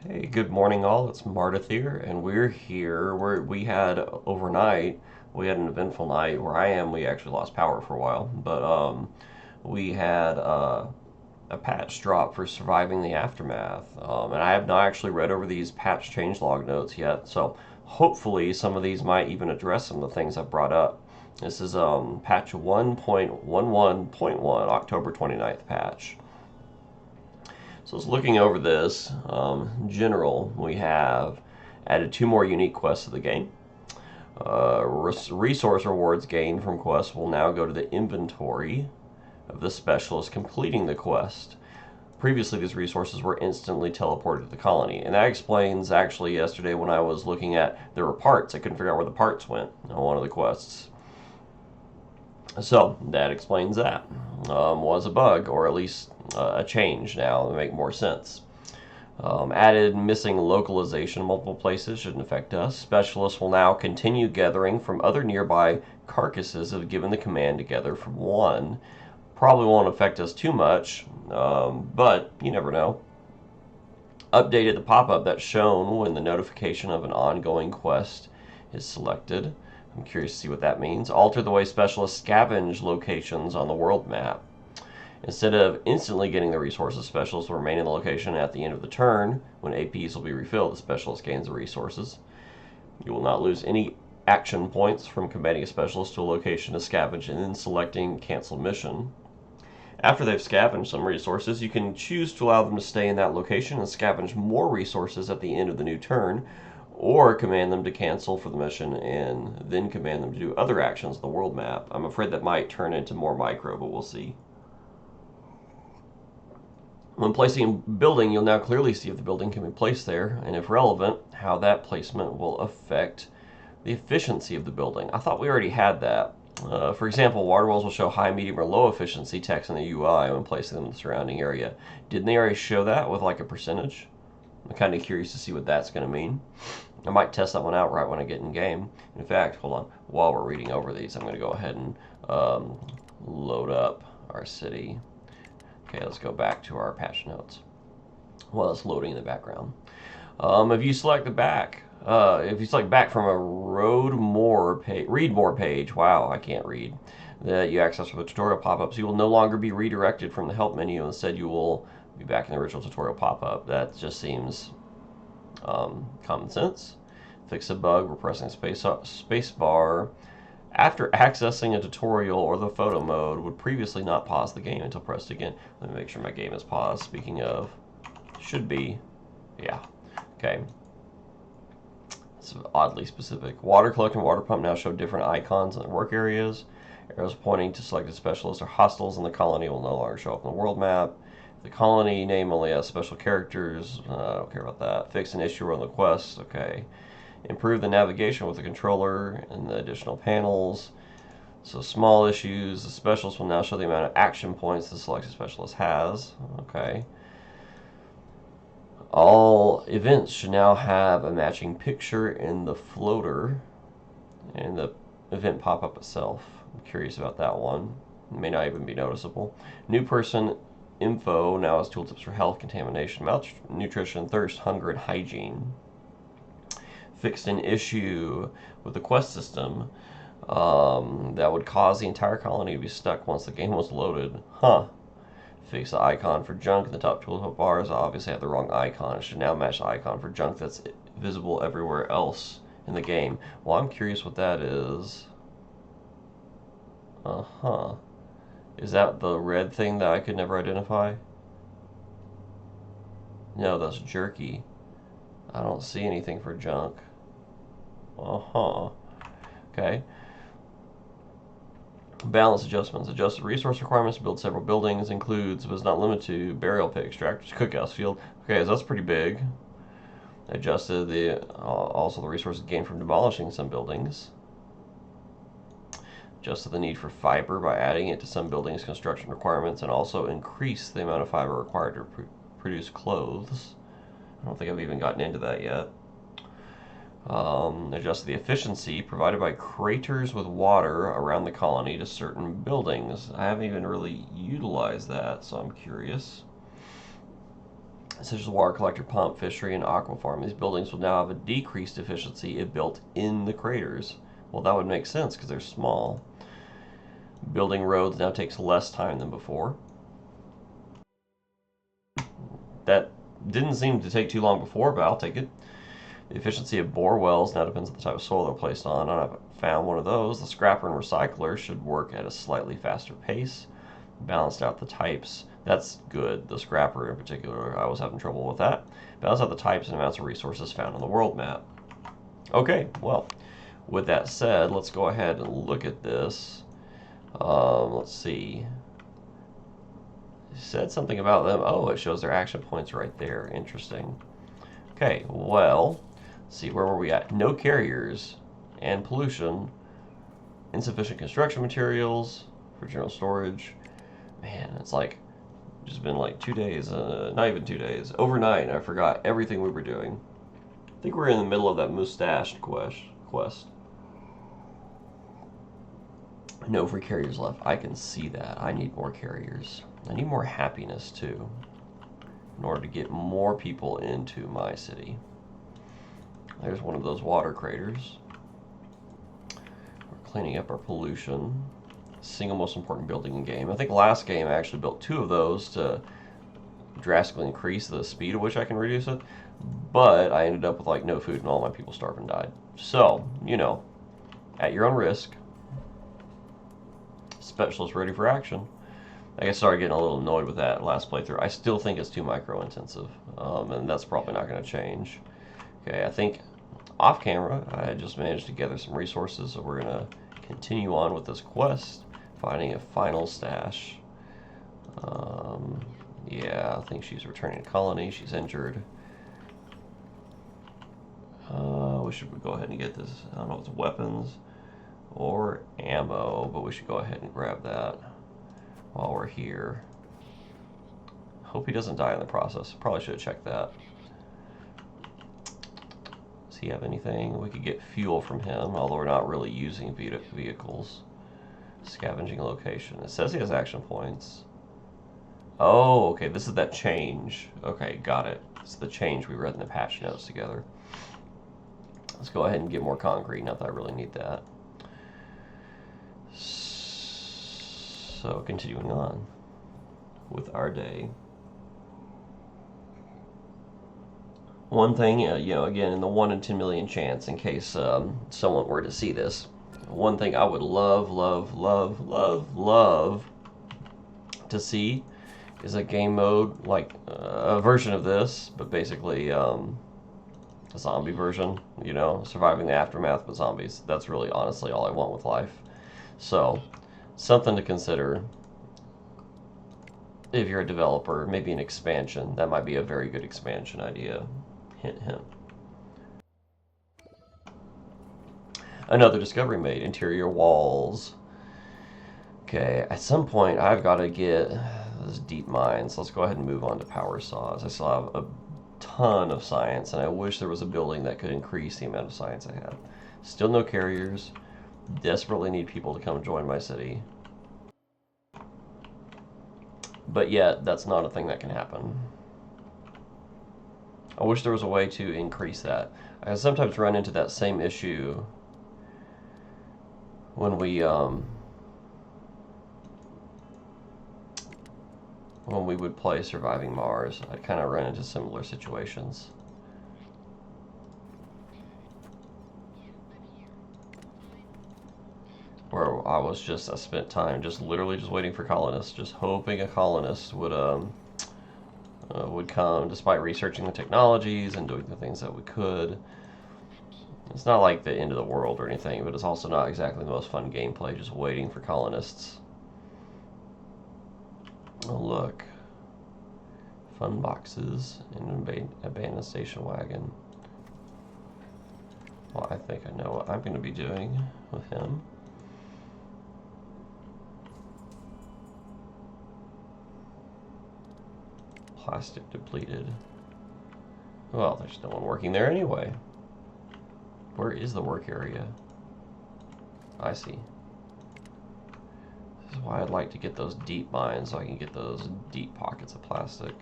Hey, good morning, all. It's Meteor, and we're here. We had overnight. We had an eventful night. Where I am, we actually lost power for a while, but we had a patch drop for surviving the aftermath. And I have not actually read over these patch changelog notes yet, so hopefully some of these might even address some of the things I've brought up. This is patch 1.11.1, October 29th patch. So I was looking over this. General, we have added two more unique quests to the game. Resource rewards gained from quests will now go to the inventory of the specialist completing the quest. Previously, these resources were instantly teleported to the colony, and that explains actually yesterday when I was looking at there were parts. I couldn't figure out where the parts went on one of the quests. So that explains that. Was a bug, or at least a change now to make more sense. Added missing localization in multiple places shouldn't affect us. Specialists will now continue gathering from other nearby carcasses if given the command to gather from one. Probably won't affect us too much, but you never know. Updated the pop-up that's shown when the notification of an ongoing quest is selected. I'm curious to see what that means. Alter the way specialists scavenge locations on the world map. Instead of instantly getting the resources, specialists will remain in the location at the end of the turn. When APs will be refilled, the specialist gains the resources. You will not lose any action points from committing a specialist to a location to scavenge and then selecting cancel mission. After they've scavenged some resources, you can choose to allow them to stay in that location and scavenge more resources at the end of the new turn, or command them to cancel for the mission and then command them to do other actions on the world map. I'm afraid that might turn into more micro, but we'll see. When placing a building, you'll now clearly see if the building can be placed there, and if relevant, how that placement will affect the efficiency of the building. I thought we already had that. For example, water wells will show high, medium, or low efficiency text in the UI when placing them in the surrounding area. Didn't they already show that with like a percentage? I'm kind of curious to see what that's going to mean. I might test that one out right when I get in game. In fact, hold on. While we're reading over these, I'm going to go ahead and load up our city. Okay, let's go back to our patch notes. Well, it's loading in the background. If you select the back, if you select back from a read more page, wow, I can't read, that you access for the tutorial pop-ups, you will no longer be redirected from the help menu. Instead, you will be back in the original tutorial pop-up. That just seems common sense. Fix a bug, we're pressing space bar after accessing a tutorial or the photo mode would previously not pause the game until pressed again. Let me make sure my game is paused. Speaking of, should be, yeah, okay. It's oddly specific. Water collector and water pump now show different icons in the work areas. Arrows pointing to selected specialists or hostiles in the colony will no longer show up on the world map. The colony name only has special characters. I don't care about that. Fix an issue on the quest. Okay. Improve the navigation with the controller and the additional panels. So small issues. The specialist will now show the amount of action points the selected specialist has. Okay. All events should now have a matching picture in the floater and the event pop-up itself. I'm curious about that one. It may not even be noticeable. New person info now has tooltips for health, contamination, malnutrition, thirst, hunger, and hygiene. Fixed an issue with the quest system that would cause the entire colony to be stuck once the game was loaded. Huh. Fix the icon for junk in the top tooltip bars. I obviously have the wrong icon. It should now match the icon for junk that's visible everywhere else in the game. Well, I'm curious what that is. Uh-huh. Is that the red thing that I could never identify? No, that's jerky. I don't see anything for junk. Uh-huh. Okay. Balance adjustments. Adjusted resource requirements to build several buildings includes, but is not limited to, burial pit, extractors, cookhouse, field. Okay, so that's pretty big. Adjusted the also the resources gained from demolishing some buildings. Adjusted the need for fiber by adding it to some buildings' construction requirements, and also increased the amount of fiber required to produce clothes. I don't think I've even gotten into that yet. Adjusted the efficiency provided by craters with water around the colony to certain buildings. I haven't even really utilized that, so I'm curious. such as water collector, pump, fishery, and aqua farm. These buildings will now have a decreased efficiency if built in the craters. Well, that would make sense because they're small. Building roads now takes less time than before. That didn't seem to take too long before, but I'll take it. The efficiency of bore wells now depends on the type of soil they're placed on. I haven't found one of those. The scrapper and recycler should work at a slightly faster pace. Balanced out the types. That's good. The scrapper in particular, I was having trouble with that. Balance out the types and amounts of resources found on the world map. Okay, well, with that said, let's go ahead and look at this. Let's see. It said something about them. Oh, it shows their action points right there. Interesting. Okay, well, let's see, where were we at? No carriers and pollution. Insufficient construction materials for general storage. Man, it's like just been like 2 days, not even 2 days. Overnight, I forgot everything we were doing. I think we're in the middle of that mustached quest. No free carriers left. I can see that. I need more carriers. I need more happiness too, in order to get more people into my city. There's one of those water craters. We're cleaning up our pollution. Single most important building in game. I think last game I actually built 2 of those to drastically increase the speed at which I can reduce it, but I ended up with like no food and all my people starved and died. So, you know, at your own risk. Specialist ready for action. I started getting a little annoyed with that last playthrough. I still think it's too micro intensive, and that's probably not going to change. Okay, I think off camera I just managed to gather some resources, so we're going to continue on with this quest, finding a final stash. Yeah, I think she's returning to colony. She's injured. We should go ahead and get this. I don't know if it's weapons or ammo, but we should go ahead and grab that while we're here. Hope he doesn't die in the process. Probably should have checked that. Does he have anything? We could get fuel from him, although we're not really using vehicles. Scavenging location. It says he has action points. Oh, okay, this is that change. Okay, got it. It's the change we read in the patch notes together. Let's go ahead and get more concrete. Not that I really need that. So, continuing on with our day. One thing, you know, again, in the 1 in 10 million chance, in case someone were to see this, one thing I would love to see is a game mode, like a version of this, but basically a zombie version, you know, surviving the aftermath with zombies. That's really, honestly, all I want with life. So, something to consider if you're a developer. Maybe an expansion. That might be a very good expansion idea. Hint, hint. Another discovery made. Interior walls. Okay, at some point I've got to get those deep mines. Let's go ahead and move on to power saws. I still have a ton of science, and I wish there was a building that could increase the amount of science I have. Still no carriers. Desperately need people to come join my city. But yet, that's not a thing that can happen. I wish there was a way to increase that. I sometimes run into that same issue when we would play Surviving Mars. I'd kind of run into similar situations. Where I spent time just literally just waiting for colonists, just hoping a colonist would come, despite researching the technologies and doing the things that we could. It's not like the end of the world or anything, but it's also not exactly the most fun gameplay, just waiting for colonists. Oh, look. Fun boxes in an abandoned station wagon. Well, I think I know what I'm going to be doing with him. Plastic depleted. Well, there's no one working there anyway. Where is the work area? I see. This is why I'd like to get those deep mines so I can get those deep pockets of plastic.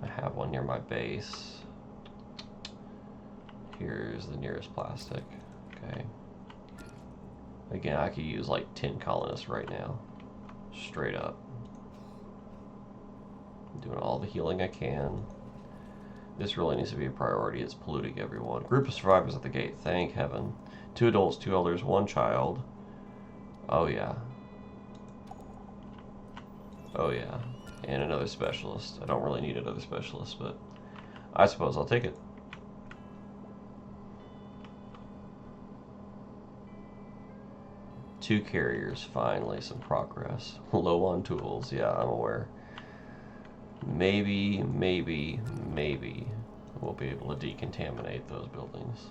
I have one near my base. Here's the nearest plastic. Okay. Again, I could use like 10 colonists right now. Straight up. I'm doing all the healing I can. This really needs to be a priority. It's polluting everyone. Group of survivors at the gate. Thank heaven. 2 adults, 2 elders, 1 child. Oh yeah. Oh yeah. And another specialist. I don't really need another specialist, but I suppose I'll take it. Two carriers, finally, some progress. Low on tools, yeah, I'm aware. Maybe we'll be able to decontaminate those buildings.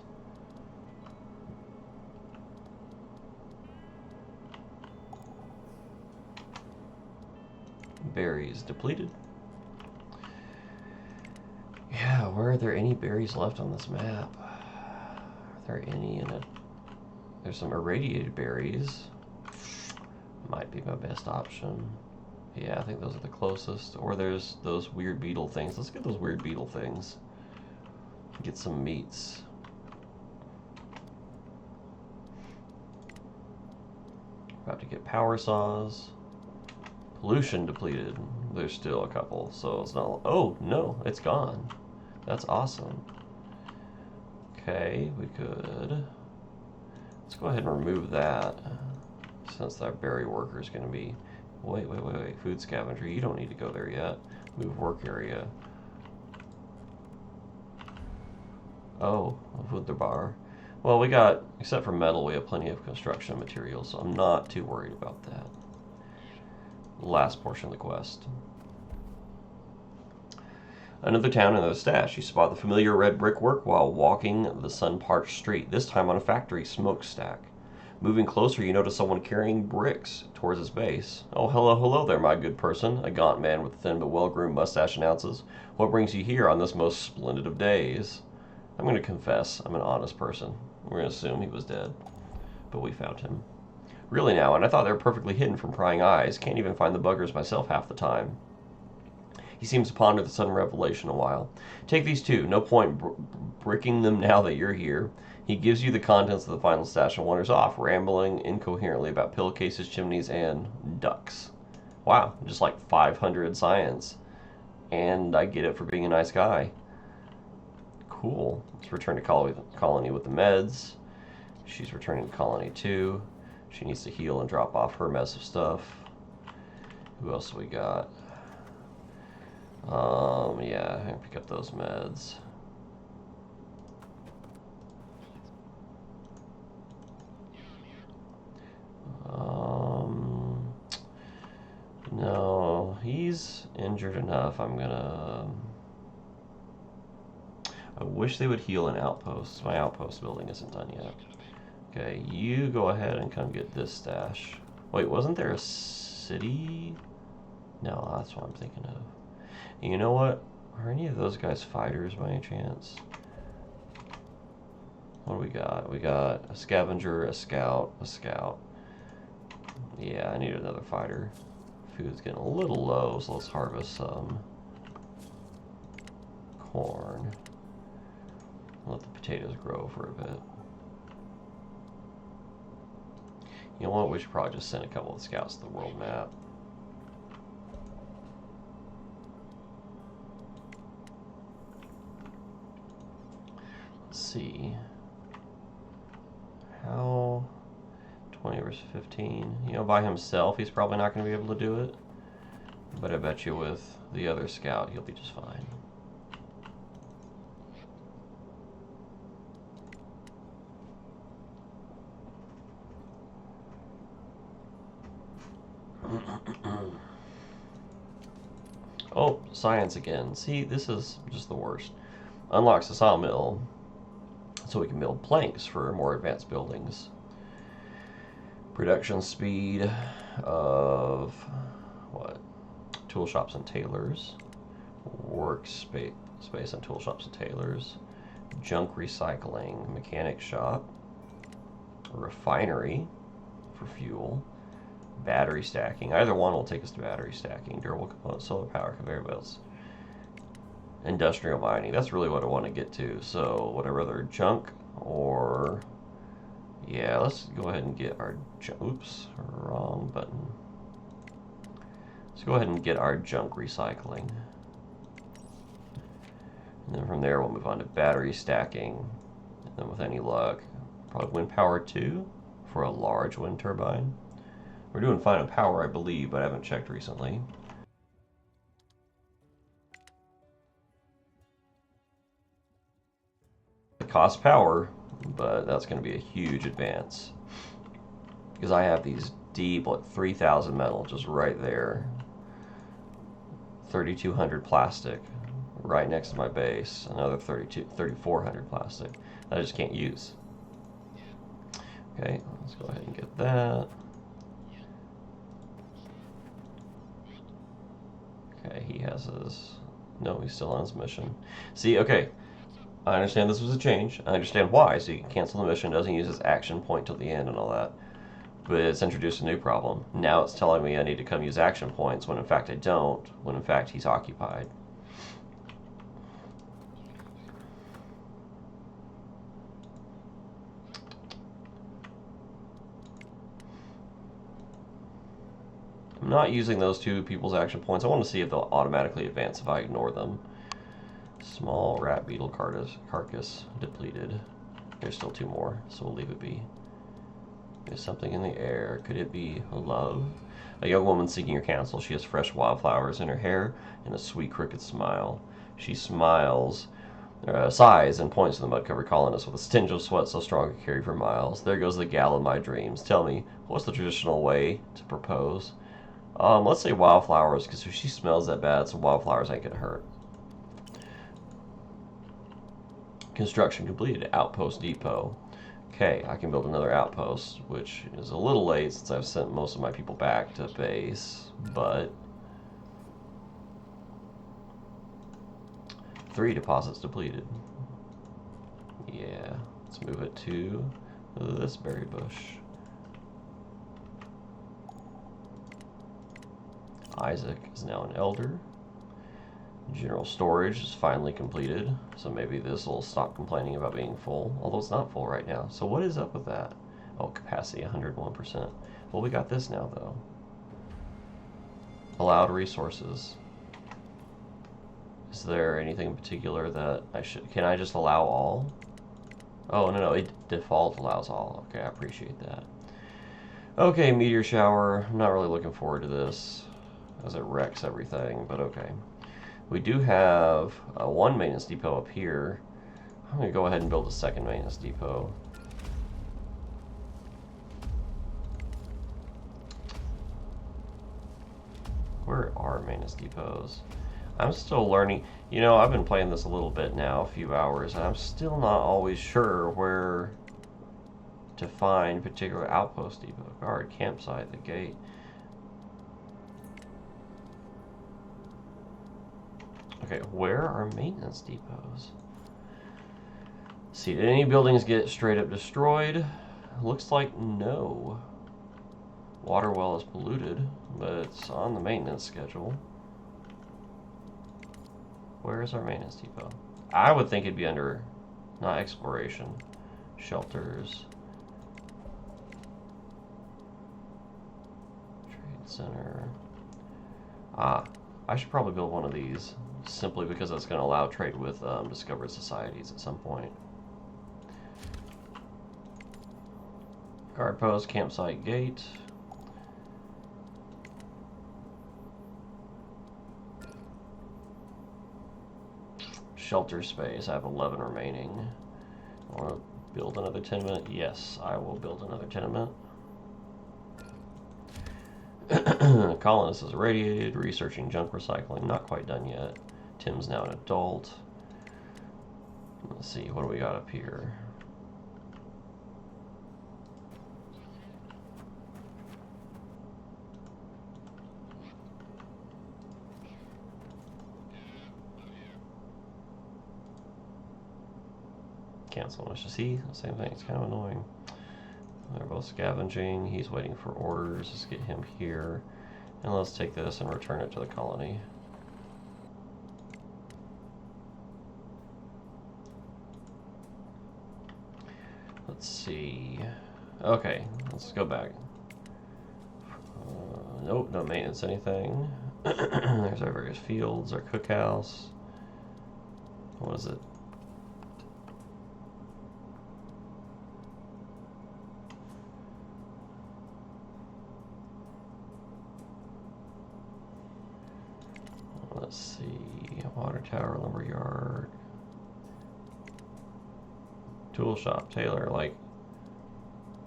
Berries depleted. Yeah, where are there any berries left on this map? Are there any in it? There's some irradiated berries. Might be my best option. Yeah, I think those are the closest. Or there's those weird beetle things. Let's get those weird beetle things. Get some meats. About to get power saws. Pollution depleted. There's still a couple, so it's not. Oh no, it's gone. That's awesome. Okay, we could. Let's go ahead and remove that, since that berry worker is going to be. Wait. Food scavenger. You don't need to go there yet. Move work area. Oh, with the bar. Well, we got, except for metal, we have plenty of construction materials, so I'm not too worried about that. Last portion of the quest. Another town, another stash. You spot the familiar red brickwork while walking the sun-parched street, this time on a factory smokestack. Moving closer, you notice someone carrying bricks towards its base. Oh, hello there, my good person, a gaunt man with a thin but well-groomed mustache announces. What brings you here on this most splendid of days? I'm going to confess, I'm an honest person. We're going to assume he was dead, but we found him. Really now, and I thought they were perfectly hidden from prying eyes. Can't even find the buggers myself half the time. He seems to ponder the sudden revelation a while. Take these two. No point bricking them now that you're here. He gives you the contents of the final stash and wanders off, rambling incoherently about pillowcases, chimneys, and ducks. Wow, just like 500 science. And I get it for being a nice guy. Cool. Let's return to colony with the meds. She's returning to colony too. She needs to heal and drop off her mess of stuff. Who else we got? Yeah, I can pick up those meds. No, he's injured enough. I wish they would heal an outpost. My outpost building isn't done yet. Okay, you go ahead and come get this stash. Wait, wasn't there a city? No, that's what I'm thinking of. And you know what? Are any of those guys fighters by any chance? What do we got? We got a scavenger, a scout, a scout. Yeah, I need another fighter. Food's getting a little low, so let's harvest some corn. Let the potatoes grow for a bit. You know what? We should probably just send a couple of scouts to the world map. Let's see. How 20 versus 15. You know, by himself, he's probably not going to be able to do it. But I bet you with the other scout, he'll be just fine. Oh, science again. See, this is just the worst. Unlocks a sawmill, so we can build planks for more advanced buildings. Production speed of what? Tool shops and tailors. Workspace and tool shops and tailors. Junk recycling. Mechanic shop. Refinery for fuel. Battery stacking. Either one will take us to battery stacking. Durable components, solar power, conveyor belts. industrial mining. That's really what I want to get to. So whatever other junk or yeah, let's go ahead and get our oops, wrong button. Let's go ahead and get our junk recycling. And then from there we'll move on to battery stacking. And then with any luck, probably wind power 2 for a large wind turbine. We're doing fine on power, I believe, but I haven't checked recently. It costs power, but that's going to be a huge advance. Because I have these deep, like 3,000 metal just right there. 3,200 plastic right next to my base. Another 3,400 plastic that I just can't use. Okay, let's go ahead and get that. Okay, he has his... No, he's still on his mission. See, okay, I understand this was a change. I understand why, so you can cancel the mission, doesn't use his action point till the end and all that. But it's introduced a new problem. Now it's telling me I need to come use action points when in fact I don't, when in fact he's occupied. I'm not using those two people's action points. I want to see if they'll automatically advance if I ignore them. Small rat beetle carcass depleted. There's still 2 more, so we'll leave it be. There's something in the air. Could it be love? A young woman seeking your counsel. She has fresh wildflowers in her hair and a sweet crooked smile. She sighs and points to the mud-covered colonist with a stench of sweat so strong it carried for miles. There goes the gal of my dreams. Tell me, what's the traditional way to propose? Let's say wildflowers, because if she smells that bad, some wildflowers ain't gonna hurt. Construction completed. Outpost depot. Okay, I can build another outpost, which is a little late since I've sent most of my people back to base, but 3 deposits depleted. Yeah, let's move it to this berry bush. Isaac is now an elder. General storage is finally completed, so maybe this will stop complaining about being full, although it's not full right now. So what is up with that? Oh, capacity 101%. Well, we got this now, though. Allowed resources. Is there anything in particular that I should... Can I just allow all? Oh, no, it default allows all. Okay, I appreciate that. Okay, Meteor Shower. I'm not really looking forward to this, as it wrecks everything, but okay. We do have 1 maintenance depot up here. I'm going to go ahead and build a 2nd maintenance depot. Where are maintenance depots? I'm still learning. You know, I've been playing this a little bit now, a few hours, and I'm still not always sure where to find particular outpost depot. Guard, campsite, the gate. Okay, where are maintenance depots? See, did any buildings get straight up destroyed? Looks like no. Water well is polluted, but it's on the maintenance schedule. Where is our maintenance depot? I would think it'd be under, not exploration, shelters, trade center. I should probably build one of these, simply because that's going to allow trade with discovered societies at some point. Guard post, campsite, gate. Shelter space, I have 11 remaining. I want to build another tenement. Yes, I will build another tenement. Colonist is irradiated, researching junk recycling, not quite done yet. Tim's now an adult. Let's see, what do we got up here? Cancel mission. See, same thing, it's kind of annoying. They're both scavenging. He's waiting for orders. Let's get him here. And let's take this and return it to the colony. Let's see. Okay, let's go back. Nope, no maintenance anything. There's our various fields, our cookhouse. What is it? Let's see. Water tower, lumber yard. Tool shop, tailor, like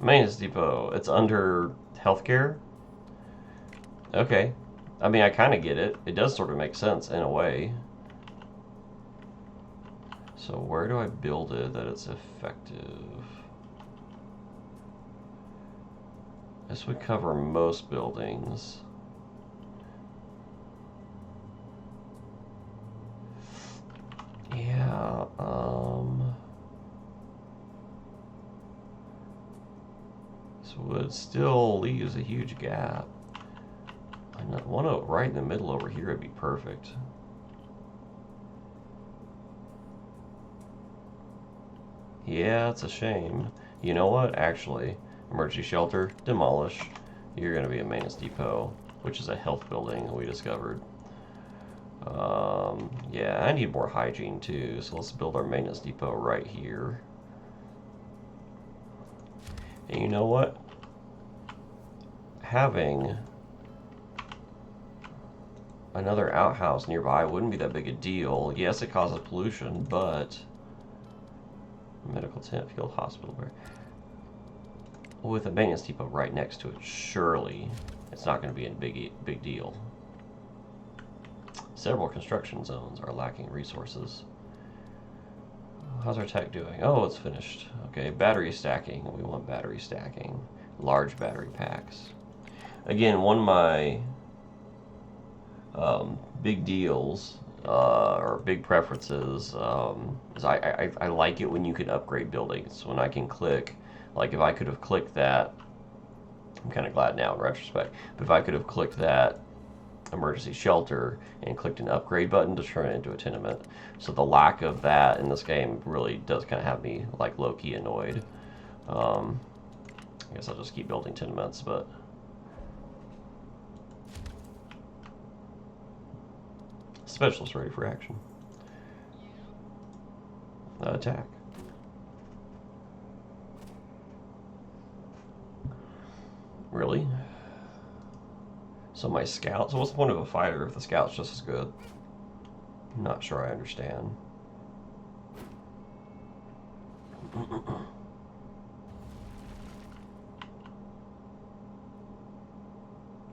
maintenance depot. It's under healthcare. Okay. I mean, I kind of get it. It does sort of make sense in a way. So where do I build it that it's effective? This would cover most buildings. Yeah, this would still leaves a huge gap. One right in the middle over here would be perfect. Yeah, it's a shame. You know what? Actually, emergency shelter, demolish. You're going to be a maintenance depot, which is a health building we discovered. Yeah, I need more hygiene too, so let's build our maintenance depot right here. And you know what? Having another outhouse nearby wouldn't be that big a deal. Yes, it causes pollution, but medical tent, field, hospital, with a maintenance depot right next to it, surely it's not going to be a big deal. Several construction zones are lacking resources. How's our tech doing? Oh, it's finished. Okay, battery stacking. We want battery stacking. Large battery packs. Again, one of my big deals or big preferences is I like it when you can upgrade buildings. When I can click, like if I could have clicked that, I'm kind of glad now in retrospect, but if I could have clicked that emergency shelter and clicked an upgrade button to turn it into a tenement. So the lack of that in this game really does kind of have me like low-key annoyed. I guess I'll just keep building tenements, but specialist ready for action. Attack. Really? So my scouts, so what's the point of a fighter if the scout's just as good? I'm not sure I understand.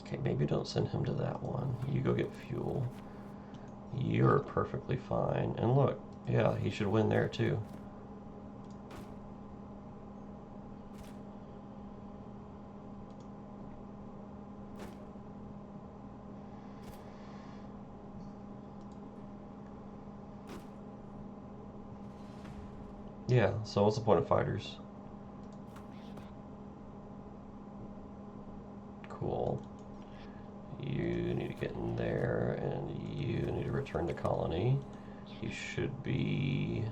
Okay, maybe don't send him to that one. You go get fuel. You're perfectly fine. And look, yeah, he should win there too. Yeah, so what's the point of fighters? Cool. You need to get in there, and you need to return to colony. He should be...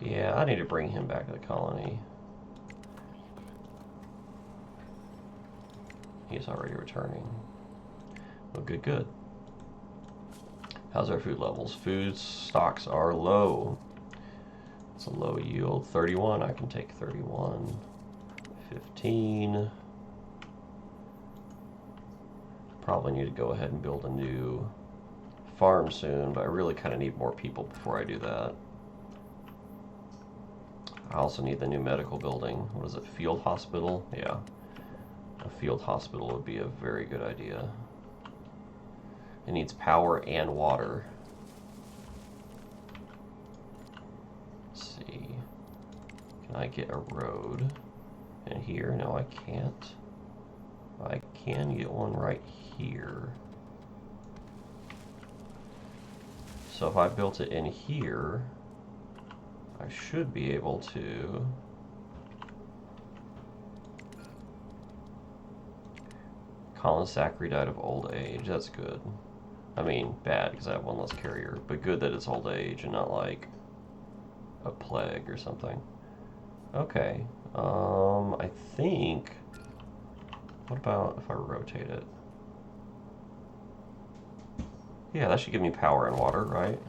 Yeah, I need to bring him back to the colony. He's already returning. Well, good, good. How's our food levels? Food stocks are low. It's a low yield. 31, I can take 31. 15. Probably need to go ahead and build a new farm soon, but I really kind of need more people before I do that. I also need the new medical building. What is it, field hospital? Yeah. A field hospital would be a very good idea. It needs power and water. Let's see. Can I get a road in here? No, I can't. I can get one right here. So if I built it in here, I should be able to Colin Zachary died of old age. That's good. I mean, bad because I have one less carrier, but good that it's old age and not like a plague or something. Okay. I think... What about if I rotate it? Yeah, that should give me power and water, right?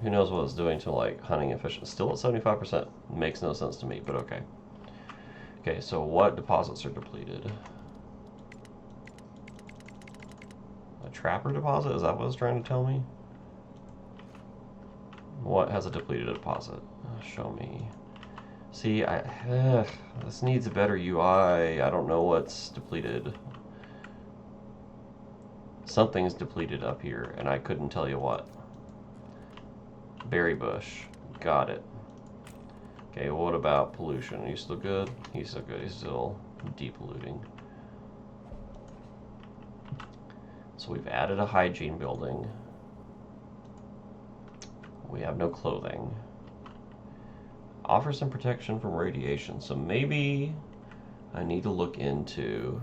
Who knows what it's doing to, like, hunting efficiency. Still at 75%. Makes no sense to me, but okay. Okay, so what deposits are depleted? A trapper deposit? Is that what it's trying to tell me? What has a depleted deposit? Show me. See, this needs a better UI. I don't know what's depleted. Something's depleted up here, and I couldn't tell you what. Berry bush. Got it. Okay, what about pollution? Are you still good? He's still good. He's still depolluting. So we've added a hygiene building. We have no clothing. Offers some protection from radiation. So maybe I need to look into...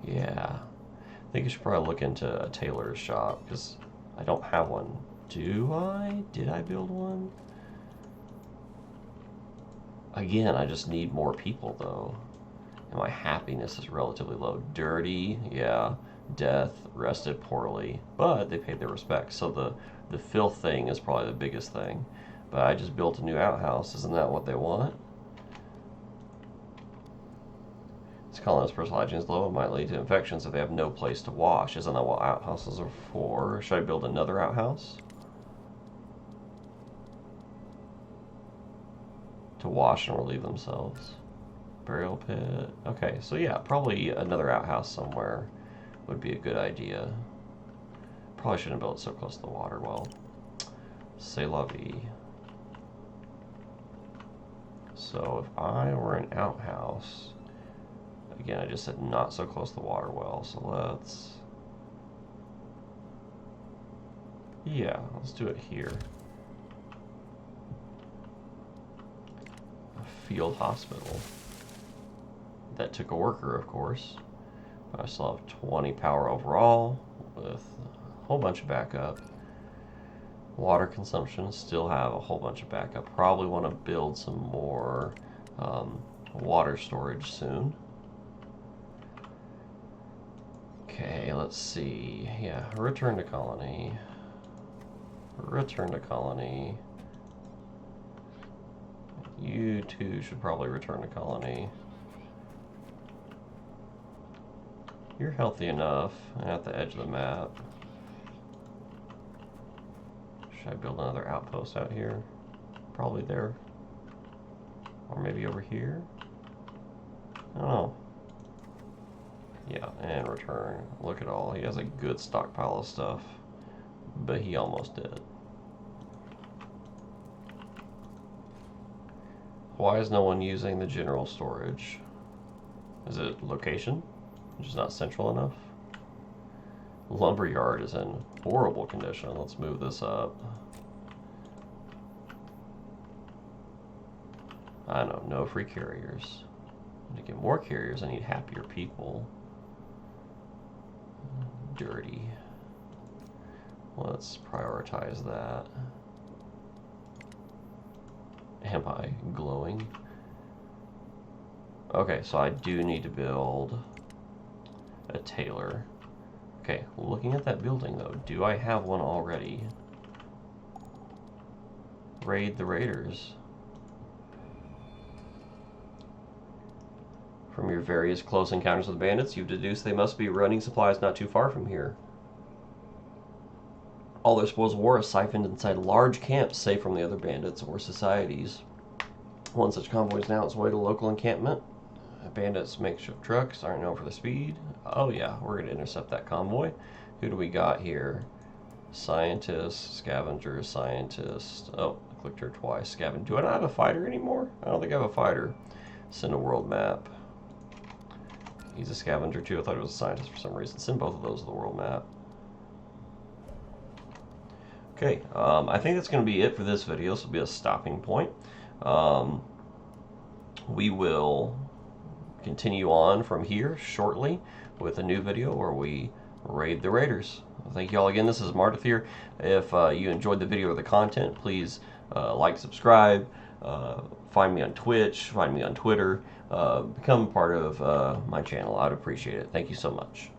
Yeah. I think I should probably look into a tailor's shop, because I don't have one. Do I? Did I build one? Again, I just need more people, though. And my happiness is relatively low. Dirty, yeah. Death, rested poorly. But they paid their respects. So the filth thing is probably the biggest thing. But I just built a new outhouse. Isn't that what they want? This colonist's personal hygiene is low. It might lead to infections if they have no place to wash. Isn't that what outhouses are for? Should I build another outhouse? To wash and relieve themselves. Burial pit. Okay, so yeah, probably another outhouse somewhere would be a good idea. Probably shouldn't build it so close to the water well. C'est la vie. So if I were an outhouse, again, I just said not so close to the water well, so let's do it here. A field hospital. That took a worker, of course. But I still have 20 power overall with a whole bunch of backup. Water consumption, still have a whole bunch of backup. Probably want to build some more water storage soon. Okay, let's see. Yeah, return to colony. Return to colony. You two should probably return to colony. You're healthy enough at the edge of the map. Should I build another outpost out here? Probably there. Or maybe over here? I don't know. Yeah, and return. Look at all. He has a good stockpile of stuff. But he almost did. Why is no one using the general storage? Is it location? Just not central enough? Lumberyard is in horrible condition. Let's move this up. I don't know, no free carriers. To get more carriers, I need happier people. Dirty. Let's prioritize that. Am I glowing? Okay, so I do need to build a tailor. Okay, looking at that building though, do I have one already? Raid the raiders. From your various close encounters with bandits, you've deduced they must be running supplies not too far from here. All their spoils of war is siphoned inside large camps safe from the other bandits or societies. One such convoy is now on its way to local encampment. Bandits' makeshift trucks aren't known for the speed. Oh yeah, we're going to intercept that convoy. Who do we got here? Scientist, scavenger, scientist. Oh, I clicked her twice. Scavenger. Do I not have a fighter anymore? I don't think I have a fighter. Send a world map. He's a scavenger too. I thought he was a scientist for some reason. Send both of those to the world map. Okay, I think that's going to be it for this video. This will be a stopping point. We will continue on from here shortly with a new video where we raid the raiders. Thank you all again. This is Martith here. If you enjoyed the video or the content, please like, subscribe, find me on Twitch, find me on Twitter, become part of my channel. I'd appreciate it. Thank you so much.